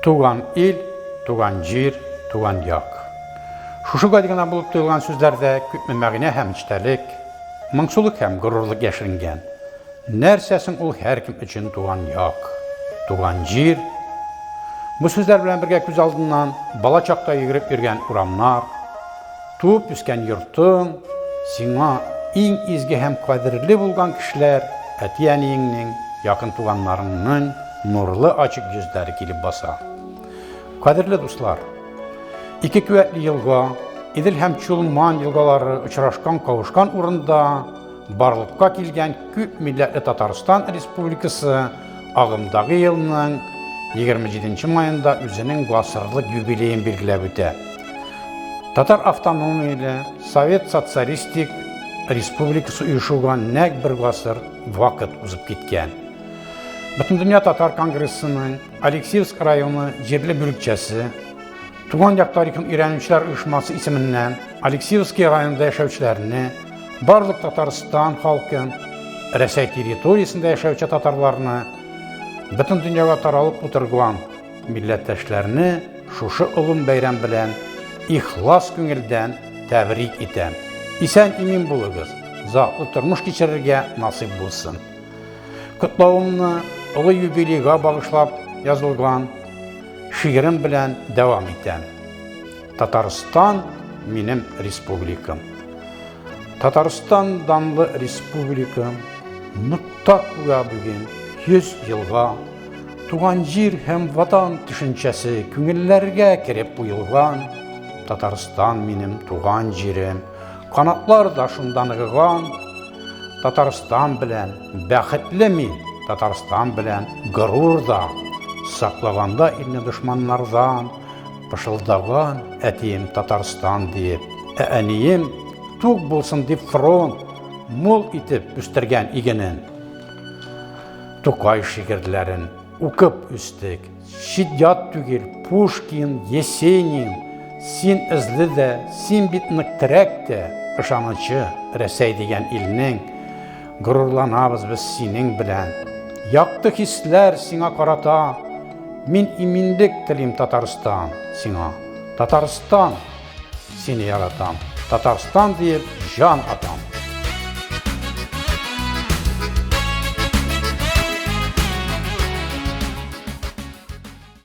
Tuğan il, tuğan jir, tuğan yak. Şuşu qadigana bulup duyulgan sözlerde kütmemägine hem içtelik, mıngsuluk hem gururluk yaşırıngen. Nersesin ul her kim için tuğan yak, tuğan jir. Bu sözler bilen birge göz aldından bala çaqta yürüp yürgen uramlar, tuğup üsken yurtun, sina in izgi hem kadirli bulgan kişiler, etiyeniğinin, yakın tuğanlarının nurlu açık yüzleri kilip basa. Kadirli dostlar, iki küvetli yılga, idil hem çulman yılgaları uçraşkan kavuşkan urunda barlıkka kilgen küp milletli Tataristan Respublikası ağımdağı yılının 27 mayında üzerinin asırlık yübileyin bilgilep öte. Tatar avtonomiyeli Sovet Sotsialistik Respublikası uyuşuğan nek bir asır vakit uzıp gitken. Bütün Dünya Tatar Kongresi'nin Alексеевск rayonu yerli bölükçesi, Tuğan yak tarihin öğrenimçiler uyuşması isiminden Алексеевск rayonunda yaşayıcılarını, barlık Tataristan halkın, Rəsəy teritoriyasında yaşayıcı Tatarlarını, bütün dünyaya taralıb oturğan milletteşlerini şuşu ulum beyram bilen ihlas köngülden təbrik eten. İsən emin buluguz, zatlı turmuş geçirirge nasip bulsun. Kutlavımını ulu yubileyga bağışlap yazılgan şiirim bilen devam eten. Tataristan benim respublikam. Tataristan danlı respublikam nuktak uya bugün 100 yılga tuğan jir hem vatan düşüncesi köngüllerge kirip buyulgan. Tataristan benim tuğan jirim, kanatlar da şundan ığıgan. Tataristan bilen bəxitli mi? Tataristan bilen gurur da saklaganda ilni düşmanlardan pışıldağan etiyim Tataristan deyip, eniyim tuğ bulsun deyip front mol itip üstürgen iginin. Tukay şiirlerin ukıp üstek, şiddiyat tügil Pushkin, Yesenin, sin izli de, sin bitnik tirek de, ışanıcı Rəsəy degen ilinin, gururlanabız biz senin bilen. Yaktı hisler sina karata, min imindik dilim Tataristan sina. Tataristan seni yaratam, Tataristan deyip can atam.